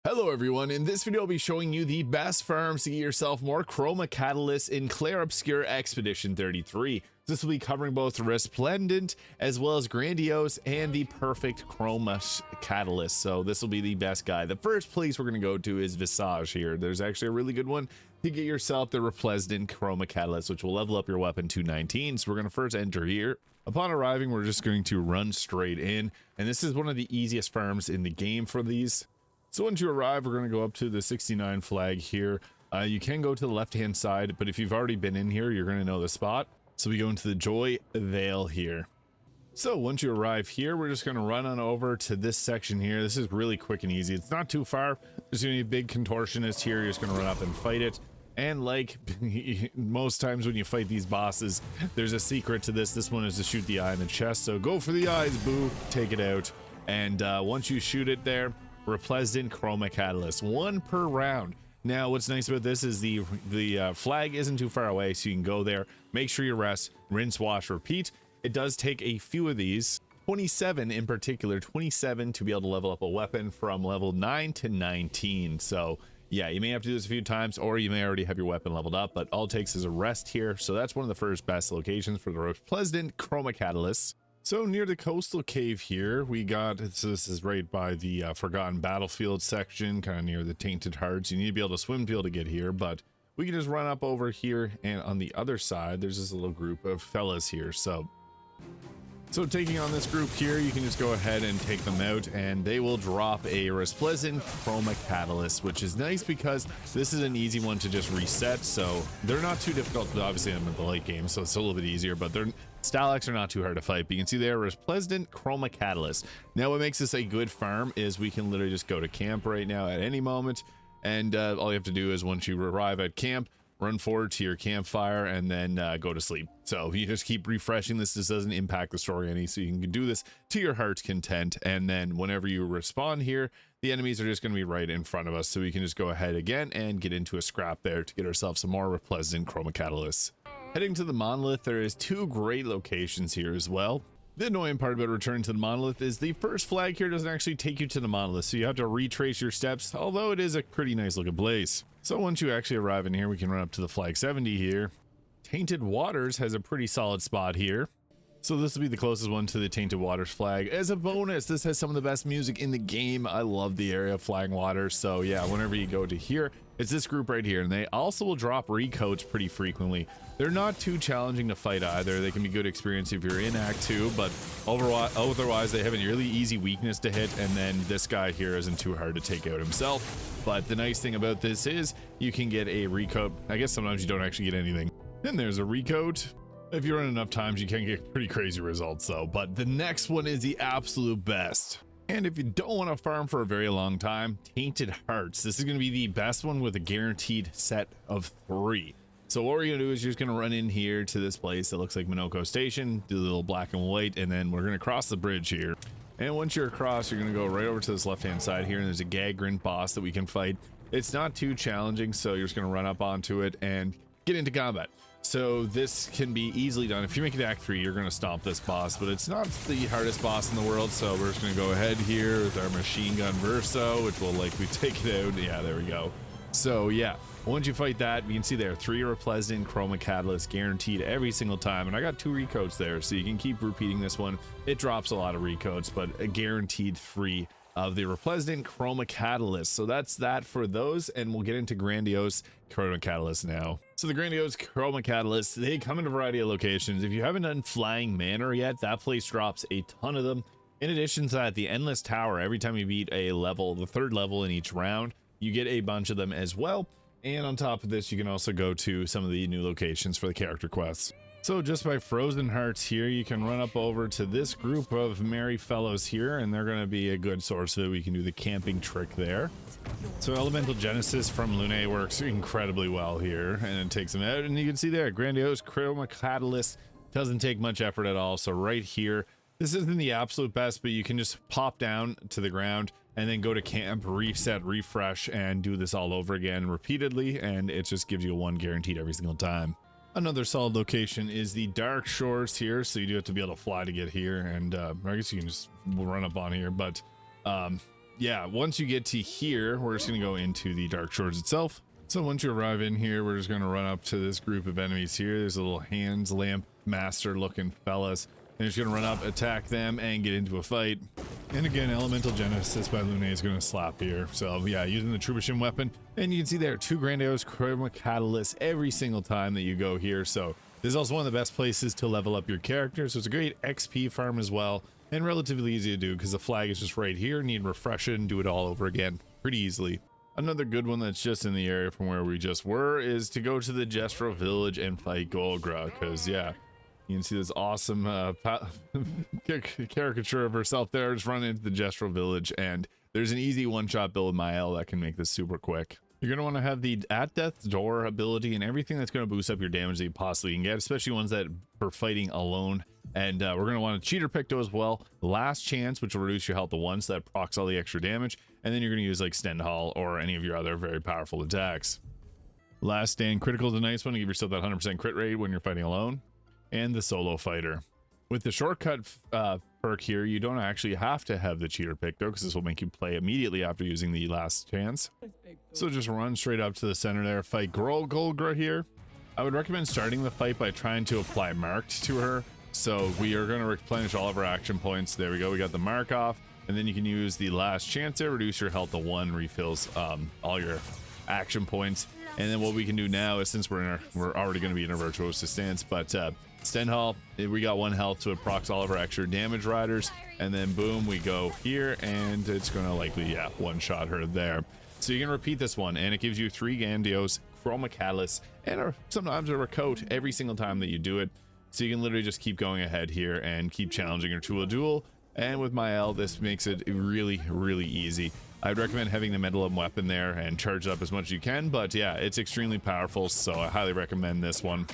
Hello everyone, in this video I'll be showing you the best farms to get yourself more Chroma Catalyst in Clair Obscur Expedition 33. This will be covering both Replesdent as well as Grandiose and the Perfect Chroma Catalyst, so this will be the best guy. The first place we're going to go to is Vigases here. There's actually a really good one to get yourself the Replesdent Chroma Catalyst, which will level up your weapon to 19. So we're going to first enter here. Upon arriving, we're just going to run straight in, and this is one of the easiest farms in the game for these. So once you arrive, we're going to go up to the 69 flag here. You can go to the left-hand side, but if you've already been in here, you're going to know the spot. So we go into the Joy Vale here. So once you arrive here, we're just going to run on over to this section here. This is really quick and easy. It's not too far. There's going to be a big contortionist here. You're just going to run up and fight it. And like most times when you fight these bosses, there's a secret to this. This one is to shoot the eye in the chest. So go for the eyes, boo. Take it out. And once you shoot it there, Replesdent Chroma Catalyst, 1 per round. Now what's nice about this is the flag isn't too far away, so you can go there, make sure you rest, rinse, wash, repeat. It does take a few of these, 27 in particular, 27 to be able to level up a weapon from level 9 to 19. So yeah, you may have to do this a few times, or you may already have your weapon leveled up, but all it takes is a rest here. So that's one of the first best locations for the Replesdent Chroma Catalyst. So near the coastal cave here, we got, so this is right by the Forgotten Battlefield section, kind of near the Tainted Hearts. You need to be able to swim to be able to get here, but we can just run up over here, and on the other side, there's this little group of fellas here. So taking on this group here, you can just go ahead and take them out, and they will drop a Replesdent Chroma Catalyst, which is nice because this is an easy one to just reset. So they're not too difficult, but obviously I'm in the late game, so it's a little bit easier, but they're Stalax are not too hard to fight. But you can see there, Replesdent Chroma Catalyst. Now what makes this a good farm is we can literally just go to camp right now at any moment, and all you have to do is once you arrive at camp, run forward to your campfire and then go to sleep. So you just keep refreshing this. This doesn't impact the story any, so you can do this to your heart's content. And then whenever you respawn here, the enemies are just going to be right in front of us, so we can just go ahead again and get into a scrap there to get ourselves some more Replesdent Chroma Catalysts. Heading to the Monolith, there is 2 great locations here as well. The annoying part about returning to the Monolith is the first flag here doesn't actually take you to the Monolith, so you have to retrace your steps, although it is a pretty nice looking place. So once you actually arrive in here, we can run up to the flag 70 here. Tainted Waters has a pretty solid spot here. So this will be the closest one to the Tainted Waters flag. As a bonus, this has some of the best music in the game. I love the area of Flying Waters. So yeah, whenever you go to here, it's this group right here, and they also will drop recoats pretty frequently. They're not too challenging to fight either. They can be good experience if you're in Act 2, but otherwise they have a really easy weakness to hit, and then this guy here isn't too hard to take out himself. But the nice thing about this is you can get a recoat. I guess sometimes you don't actually get anything. Then there's a recoat. If you run enough times, you can get pretty crazy results though. But the next one is the absolute best. And if you don't want to farm for a very long time, Tainted Hearts. This is going to be the best one with a guaranteed set of 3. So what we're going to do is you're just going to run in here to this place that looks like Minoko Station, do the little black and white, and then we're going to cross the bridge here. And once you're across, you're going to go right over to this left-hand side here, and there's a Gagrin boss that we can fight. It's not too challenging, so you're just going to run up onto it and get into combat. So this can be easily done. If you make it Act 3, you're going to stomp this boss, but it's not the hardest boss in the world. So we're just going to go ahead here with our machine gun Verso, which will likely take it out. Yeah, there we go. So yeah, once you fight that, you can see there 3 Replesdent Chroma Catalyst guaranteed every single time. And I got 2 recoats there, so you can keep repeating this one. It drops a lot of recoats, but a guaranteed 3 of the Replesdent Chroma Catalyst. So that's that for those, and we'll get into Grandiose Chroma Catalyst now. So the Grandiose Chroma Catalyst, they come in a variety of locations. If you haven't done Flying Manor yet, that place drops a ton of them. In addition to that, the Endless Tower, every time you beat a level, the 3rd level in each round, you get a bunch of them as well. And on top of this, you can also go to some of the new locations for the character quests. So just by Frozen Hearts here, you can run up over to this group of merry fellows here, and they're going to be a good source so that we can do the camping trick there. So Elemental Genesis from Lune works incredibly well here, and it takes them out. And you can see there, Grandiose Chroma Catalyst doesn't take much effort at all. So right here, this isn't the absolute best, but you can just pop down to the ground and then go to camp, reset, refresh, and do this all over again repeatedly, and it just gives you a 1 guaranteed every single time. Another solid location is the Dark Shores here, so you do have to be able to fly to get here, and I guess you can just run up on here, but yeah, once you get to here, we're just going to go into the Dark Shores itself. So once you arrive in here, we're just going to run up to this group of enemies here. There's a little hands lamp master looking fellas. And just going to run up, attack them, and get into a fight. And again, Elemental Genesis by Lune is going to slap here. So yeah, using the Trebuchet weapon. And you can see there, 2 Grandiose Chroma Catalyst every single time that you go here. So this is also one of the best places to level up your character. So it's a great XP farm as well. And relatively easy to do because the flag is just right here. Need refresh it and do it all over again pretty easily. Another good one that's just in the area from where we just were is to go to the Gestral village and fight Golgra. Because yeah, you can see this awesome caricature of herself there. Just run into the Gestral village, and there's an easy one-shot build with Maelle that can make this super quick. You're going to want to have the At Death's Door ability and everything that's going to boost up your damage that you possibly can get, especially ones that for fighting alone. And we're going to want a Cheater Picto as well. Last Chance, which will reduce your health to 1, so that procs all the extra damage. And then you're going to use like Stendhal or any of your other very powerful attacks. Last Stand Critical is a nice one to give yourself that 100% crit rate when you're fighting alone. And the Solo Fighter. With the shortcut perk here, you don't actually have to have the Cheater Picto because this will make you play immediately after using the Last Chance. So just run straight up to the center there, fight Golgra here. I would recommend starting the fight by trying to apply Marked to her. So we are going to replenish all of our action points. There we go, we got the mark off, and then you can use the Last Chance there, reduce your health to 1, refills all your action points. And then what we can do now is, since we're already going to be in a Virtuoso stance, but Stendhal, we got 1 health, so it procs all of our extra damage riders, and then boom, we go here, and it's going to likely, yeah, one-shot her there. So you can repeat this one, and it gives you 3 Grandiose Chroma Catalyst, and sometimes a coat every single time that you do it. So you can literally just keep going ahead here and keep challenging her to a duel. And with Maelle, this makes it really, really easy. I'd recommend having the Metal weapon there and charge it up as much as you can, but yeah, it's extremely powerful, so I highly recommend this one.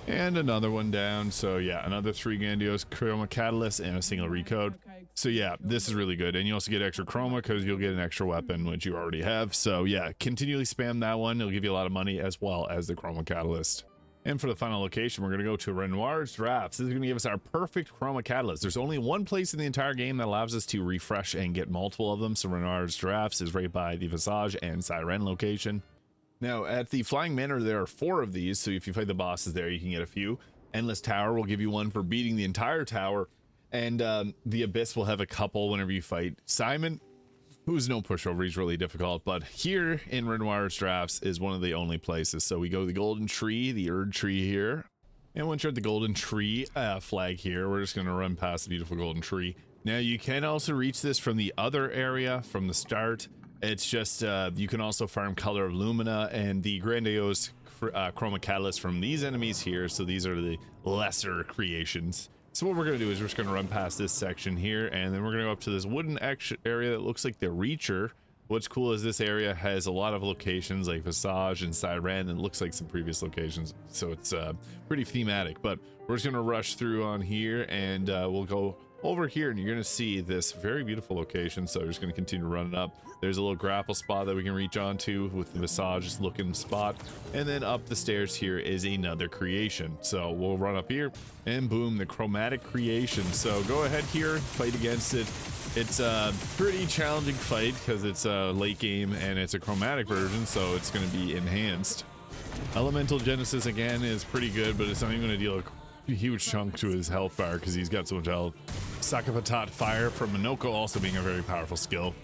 And another one down, so yeah, another 3 Grandiose Chroma Catalyst and a single recode. So yeah, this is really good, and you also get extra chroma because you'll get an extra weapon, which you already have. So yeah, continually spam that one. It'll give you a lot of money as well as the Chroma Catalyst. And for the final location, we're going to go to Renoir's Drafts. This is going to give us our perfect Chroma Catalyst. There's only one place in the entire game that allows us to refresh and get multiple of them. So Renoir's Drafts is right by the Visage and Siren location. Now, at the Flying Manor, there are 4 of these. So if you fight the bosses there, you can get a few. Endless Tower will give you 1 for beating the entire tower. And the Abyss will have a couple whenever you fight Simon, who's no pushover. He's really difficult, but here in Renoir's Drafts is one of the only places. So we go to the Golden Tree, the Erd Tree here, and once you're at the Golden Tree flag here, we're just going to run past the beautiful Golden Tree. Now you can also reach this from the other area from the start. It's just you can also farm Color of Lumina and the Grandiose Chroma Catalyst from these enemies here. So these are the lesser creations. So what we're going to do is we're just going to run past this section here, and then we're going to go up to this wooden area that looks like the Reacher. What's cool is this area has a lot of locations like Visage and Siren, and it looks like some previous locations, so it's pretty thematic. But we're just going to rush through on here, and we'll go over here, and you're going to see this very beautiful location. So we're just going to continue running up. There's a little grapple spot that we can reach onto with the Visage looking spot, and then up the stairs here is another creation. So we'll run up here, and boom, the chromatic creation. So go ahead here, fight against it. It's a pretty challenging fight because it's a late game and it's a chromatic version, so it's going to be enhanced. Elemental Genesis again is pretty good, but it's not even going to deal a huge chunk to his health bar because he's got so much health. Sakapatat Fire from Minoko also being a very powerful skill.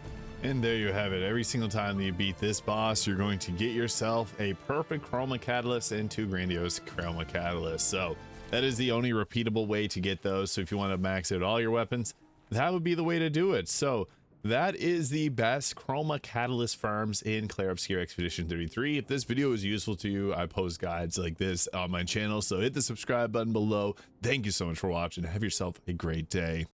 And there you have it. Every single time that you beat this boss, you're going to get yourself a perfect Chroma Catalyst and 2 Grandiose Chroma Catalysts. So that is the only repeatable way to get those. So if you want to max out all your weapons, that would be the way to do it. So that is the best Chroma Catalyst farms in Clair Obscur Expedition 33. If this video is useful to you, I post guides like this on my channel, so hit the subscribe button below. Thank you so much for watching. Have yourself a great day.